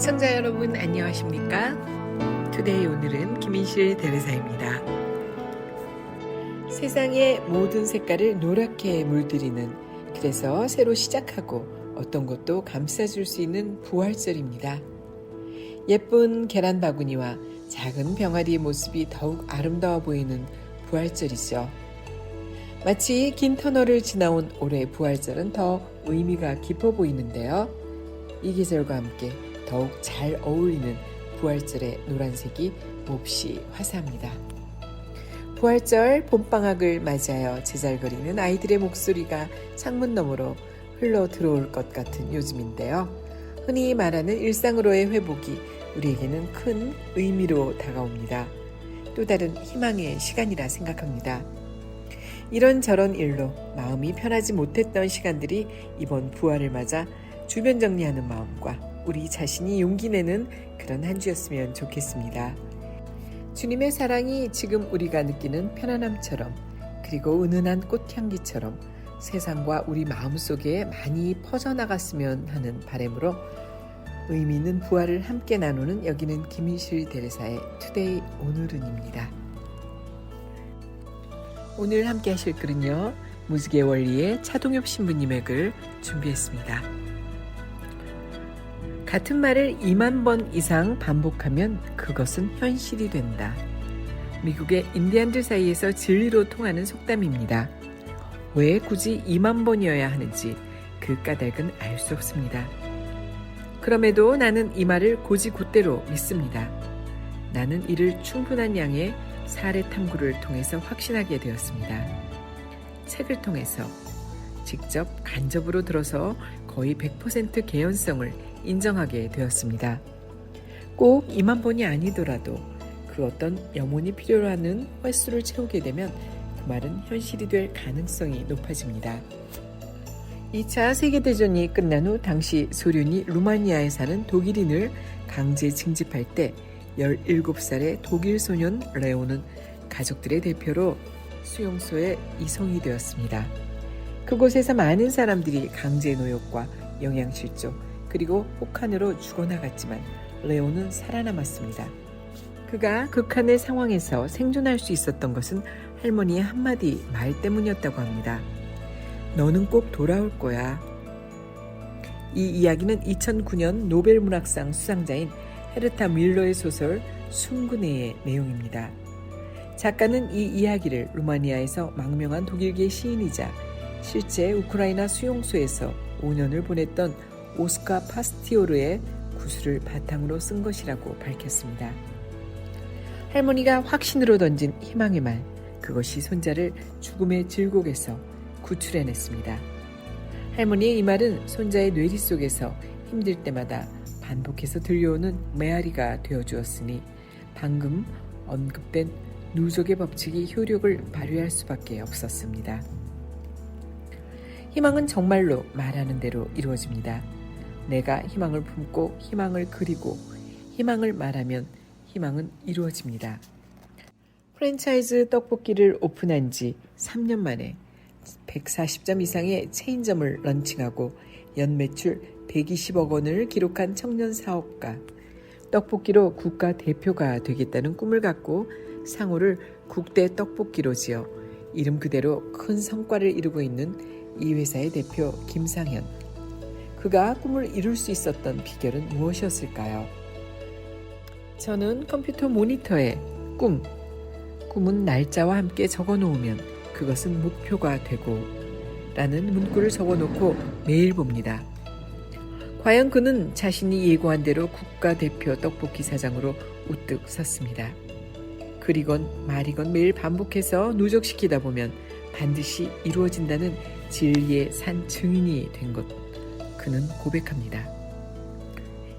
애청자 여러분 안녕하십니까? 투데이 오늘은 김인실 대리사입니다. 세상의 모든 색깔을 노랗게 물들이는, 그래서 새로 시작하고 어떤 것도 감싸줄 수 있는 부활절입니다. 예쁜 계란 바구니와 작은 병아리의 모습이 더욱 아름다워 보이는 부활절이죠. 마치 긴 터널을 지나온 올해 부활절은 더 의미가 깊어 보이는데요. 이 계절과 함께 더욱 잘 어울리는 부활절의 노란색이 몹시 화사합니다. 부활절 봄방학을 맞이하여 제잘거리는 아이들의 목소리가 창문 너머로 흘러 들어올 것 같은 요즘인데요. 흔히 말하는 일상으로의 회복이 우리에게는 큰 의미로 다가옵니다. 또 다른 희망의 시간이라 생각합니다. 이런저런 일로 마음이 편하지 못했던 시간들이 이번 부활을 맞아 주변 정리하는 마음과 우리 자신이 용기 내는 그런 한 주였으면 좋겠습니다. 주님의 사랑이 지금 우리가 느끼는 편안함처럼, 그리고 은은한 꽃향기처럼 세상과 우리 마음속에 많이 퍼져나갔으면 하는 바람으로 의미 있는 부활을 함께 나누는 여기는 김인실 대리사의 투데이 오늘은입니다. 오늘 함께 하실 글은요, 무지개 원리의 차동엽 신부님의 글 준비했습니다. 같은 말을 2만 번 이상 반복하면 그것은 현실이 된다. 미국의 인디안들 사이에서 진리로 통하는 속담입니다. 왜 굳이 2만 번이어야 하는지 그 까닭은 알 수 없습니다. 그럼에도 나는 이 말을 곧이곧대로 믿습니다. 나는 이를 충분한 양의 사례 탐구를 통해서 확신하게 되었습니다. 책을 통해서, 직접 간접으로 들어서 거의 100% 개연성을 인정하게 되었습니다. 꼭 2만 번이 아니더라도 그 어떤 염원이 필요로 하는 횟수를 채우게 되면 그 말은 현실이 될 가능성이 높아집니다. 2차 세계대전이 끝난 후 당시 소련이 루마니아에 사는 독일인을 강제 징집할 때 17살의 독일 소년 레오는 가족들의 대표로 수용소에 이송이 되었습니다. 그곳에서 많은 사람들이 강제 노역과 영양실조 그리고 혹한으로 죽어나갔지만 레오는 살아남았습니다. 그가 극한의 상황에서 생존할 수 있었던 것은 할머니의 한마디 말 때문이었다고 합니다. 너는 꼭 돌아올 거야. 이 이야기는 2009년 노벨문학상 수상자인 헤르타 밀러의 소설 순근해의 내용입니다. 작가는 이 이야기를 루마니아에서 망명한 독일계 시인이자 실제 우크라이나 수용소에서 5년을 보냈던 오스카 파스티오르의 구술을 바탕으로 쓴 것이라고 밝혔습니다. 할머니가 확신으로 던진 희망의 말, 그것이 손자를 죽음의 질곡에서 구출해냈습니다. 할머니의 이 말은 손자의 뇌리 속에서 힘들 때마다 반복해서 들려오는 메아리가 되어주었으니 방금 언급된 누적의 법칙이 효력을 발휘할 수밖에 없었습니다. 희망은 정말로 말하는 대로 이루어집니다. 내가 희망을 품고 희망을 그리고 희망을 말하면 희망은 이루어집니다. 프랜차이즈 떡볶이를 오픈한 지 3년 만에 140점 이상의 체인점을 런칭하고 연매출 120억 원을 기록한 청년 사업가, 떡볶이로 국가 대표가 되겠다는 꿈을 갖고 상호를 국대 떡볶이로 지어 이름 그대로 큰 성과를 이루고 있는 이 회사의 대표 김상현. 그가 꿈을 이룰 수 있었던 비결은 무엇이었을까요? 저는 컴퓨터 모니터에 꿈은 날짜와 함께 적어놓으면 그것은 목표가 되고 라는 문구를 적어놓고 매일 봅니다. 과연 그는 자신이 예고한 대로 국가대표 떡볶이 사장으로 우뚝 섰습니다. 글이건 말이건 매일 반복해서 누적시키다 보면 반드시 이루어진다는 진리의 산 증인이 된 것, 그는 고백합니다.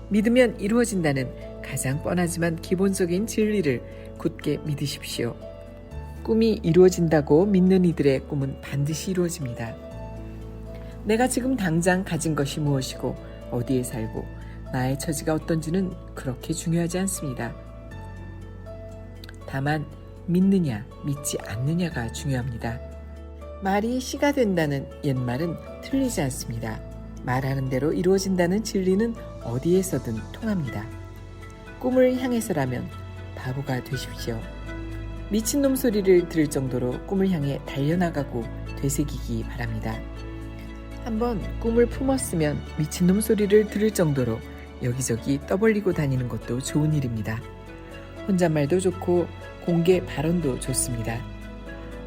믿으면 이루어진다는 가장 뻔하지만 기본적인 진리를 굳게 믿으십시오. 꿈이 이루어진다고 믿는 이들의 꿈은 반드시 이루어집니다. 내가 지금 당장 가진 것이 무엇이고 어디에 살고 나의 처지가 어떤지는 그렇게 중요하지 않습니다. 다만 믿느냐 믿지 않느냐가 중요합니다. 말이 씨가 된다는 옛말은 틀리지 않습니다. 말하는 대로 이루어진다는 진리는 어디에서든 통합니다. 꿈을 향해서라면 바보가 되십시오. 미친놈 소리를 들을 정도로 꿈을 향해 달려나가고 되새기기 바랍니다. 한번 꿈을 품었으면 미친놈 소리를 들을 정도로 여기저기 떠벌리고 다니는 것도 좋은 일입니다. 혼잣말도 좋고 공개 발언도 좋습니다.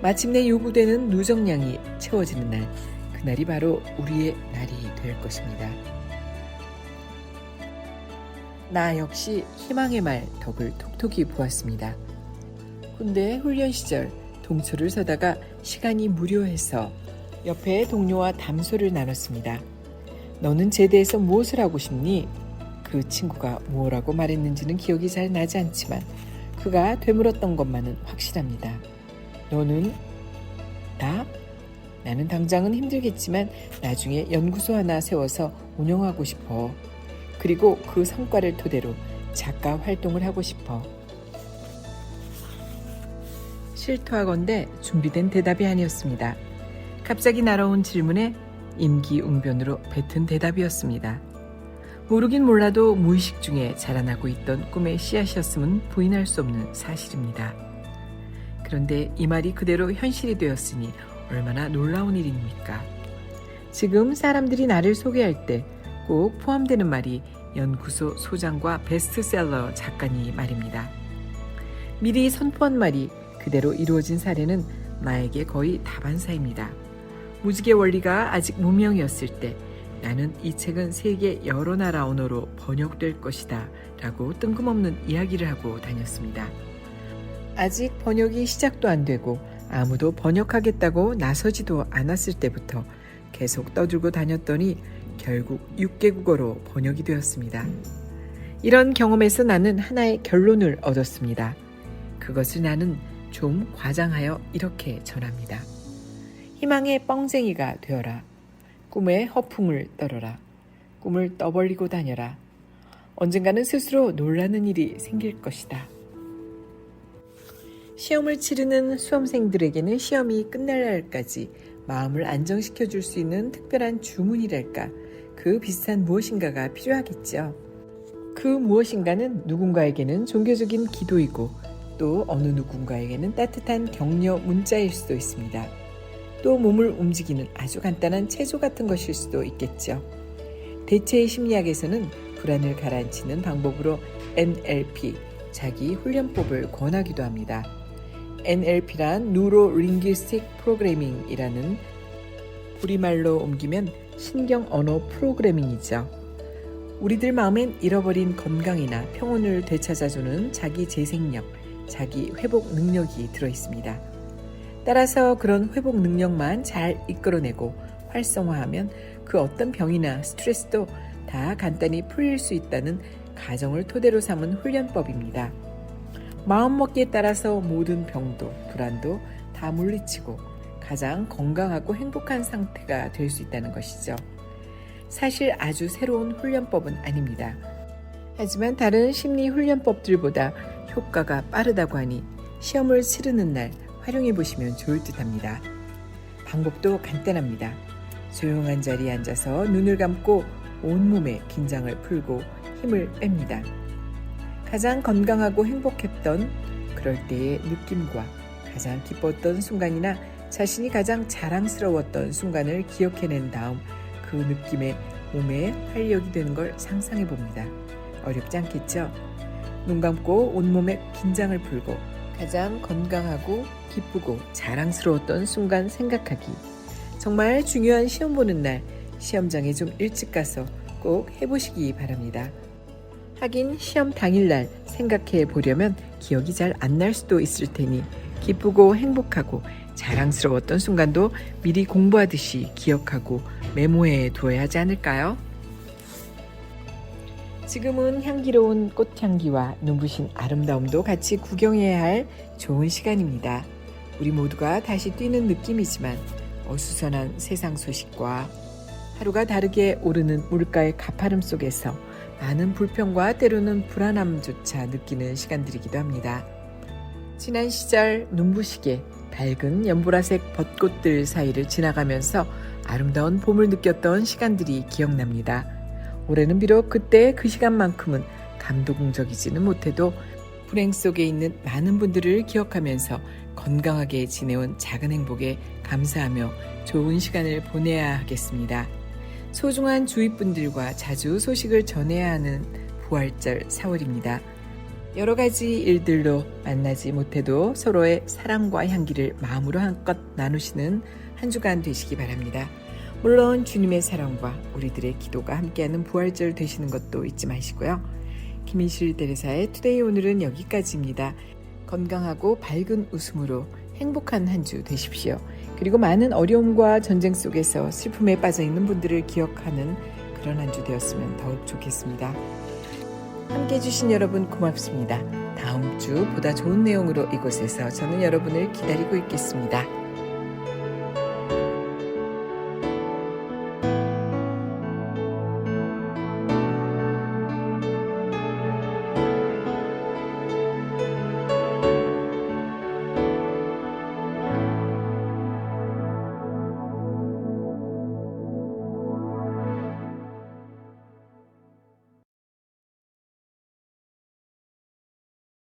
마침내 요구되는 누적량이 채워지는 날, 그날이 바로 우리의 날이 될 것입니다. 나 역시 희망의 말 덕을 톡톡히 보았습니다. 군대 훈련 시절 동초를 서다가 시간이 무료해서 옆에 동료와 담소를 나눴습니다. 너는 제대해서 무엇을 하고 싶니? 그 친구가 뭐라고 말했는지는 기억이 잘 나지 않지만 그가 되물었던 것만은 확실합니다. 너는? 나? 나는 당장은 힘들겠지만 나중에 연구소 하나 세워서 운영하고 싶어. 그리고 그 성과를 토대로 작가 활동을 하고 싶어. 실토하건대 준비된 대답이 아니었습니다. 갑자기 날아온 질문에 임기응변으로 뱉은 대답이었습니다. 모르긴 몰라도 무의식 중에 자라나고 있던 꿈의 씨앗이었음은 부인할 수 없는 사실입니다. 그런데 이 말이 그대로 현실이 되었으니 얼마나 놀라운 일입니까? 지금 사람들이 나를 소개할 때 꼭 포함되는 말이 연구소 소장과 베스트셀러 작가니 말입니다. 미리 선포한 말이 그대로 이루어진 사례는 나에게 거의 다반사입니다. 무지개 원리가 아직 무명이었을 때 나는 이 책은 세계 여러 나라 언어로 번역될 것이다 라고 뜬금없는 이야기를 하고 다녔습니다. 아직 번역이 시작도 안 되고 아무도 번역하겠다고 나서지도 않았을 때부터 계속 떠들고 다녔더니 결국 6개국어로 번역이 되었습니다. 이런 경험에서 나는 하나의 결론을 얻었습니다. 그것을 나는 좀 과장하여 이렇게 전합니다. 희망의 뻥쟁이가 되어라. 꿈의 허풍을 떨어라. 꿈을 떠벌리고 다녀라. 언젠가는 스스로 놀라는 일이 생길 것이다. 시험을 치르는 수험생들에게는 시험이 끝날 날까지 마음을 안정시켜 줄 수 있는 특별한 주문이랄까, 그 비슷한 무엇인가가 필요하겠죠. 그 무엇인가는 누군가에게는 종교적인 기도이고 또 어느 누군가에게는 따뜻한 격려 문자일 수도 있습니다. 또 몸을 움직이는 아주 간단한 체조 같은 것일 수도 있겠죠. 대체의 심리학에서는 불안을 가라앉히는 방법으로 NLP, 자기 훈련법을 권하기도 합니다. NLP란 Neuro Linguistic Programming이라는 우리말로 옮기면 신경 언어 프로그래밍이죠. 우리들 마음엔 잃어버린 건강이나 평온을 되찾아주는 자기 재생력, 자기 회복 능력이 들어있습니다. 따라서 그런 회복 능력만 잘 이끌어내고 활성화하면 그 어떤 병이나 스트레스도 다 간단히 풀릴 수 있다는 가정을 토대로 삼은 훈련법입니다. 마음먹기에 따라서 모든 병도 불안도 다 물리치고 가장 건강하고 행복한 상태가 될 수 있다는 것이죠. 사실 아주 새로운 훈련법은 아닙니다. 하지만 다른 심리 훈련법들보다 효과가 빠르다고 하니 시험을 치르는 날 활용해 보시면 좋을 듯합니다. 방법도 간단합니다. 조용한 자리에 앉아서 눈을 감고 온몸의 긴장을 풀고 힘을 뺍니다. 가장 건강하고 행복했던 그럴 때의 느낌과 가장 기뻤던 순간이나 자신이 가장 자랑스러웠던 순간을 기억해낸 다음 그 느낌에 몸에 활력이 되는 걸 상상해 봅니다. 어렵지 않겠죠? 눈 감고 온몸의 긴장을 풀고 가장 건강하고 기쁘고 자랑스러웠던 순간 생각하기. 정말 중요한 시험 보는 날 시험장에 좀 일찍 가서 꼭 해보시기 바랍니다. 하긴 시험 당일날 생각해 보려면 기억이 잘 안 날 수도 있을 테니 기쁘고 행복하고 자랑스러웠던 순간도 미리 공부하듯이 기억하고 메모해 두어야 하지 않을까요? 지금은 향기로운 꽃향기와 눈부신 아름다움도 같이 구경해야 할 좋은 시간입니다. 우리 모두가 다시 뛰는 느낌이지만 어수선한 세상 소식과 하루가 다르게 오르는 물가의 가파름 속에서 많은 불평과 때로는 불안함조차 느끼는 시간들이기도 합니다. 지난 시절 눈부시게 밝은 연보라색 벚꽃들 사이를 지나가면서 아름다운 봄을 느꼈던 시간들이 기억납니다. 올해는 비록 그때 그 시간만큼은 감동적이지는 못해도 불행 속에 있는 많은 분들을 기억하면서 건강하게 지내온 작은 행복에 감사하며 좋은 시간을 보내야 하겠습니다. 소중한 주위 분들과 자주 소식을 전해야 하는 부활절 4월입니다. 여러 가지 일들로 만나지 못해도 서로의 사랑과 향기를 마음으로 한껏 나누시는 한 주간 되시기 바랍니다. 물론 주님의 사랑과 우리들의 기도가 함께하는 부활절 되시는 것도 잊지 마시고요. 김인실 대리사의 투데이 오늘은 여기까지입니다. 건강하고 밝은 웃음으로 행복한 한 주 되십시오. 그리고 많은 어려움과 전쟁 속에서 슬픔에 빠져있는 분들을 기억하는 그런 한 주 되었으면 더욱 좋겠습니다. 함께 해주신 여러분 고맙습니다. 다음 주 보다 좋은 내용으로 이곳에서 저는 여러분을 기다리고 있겠습니다.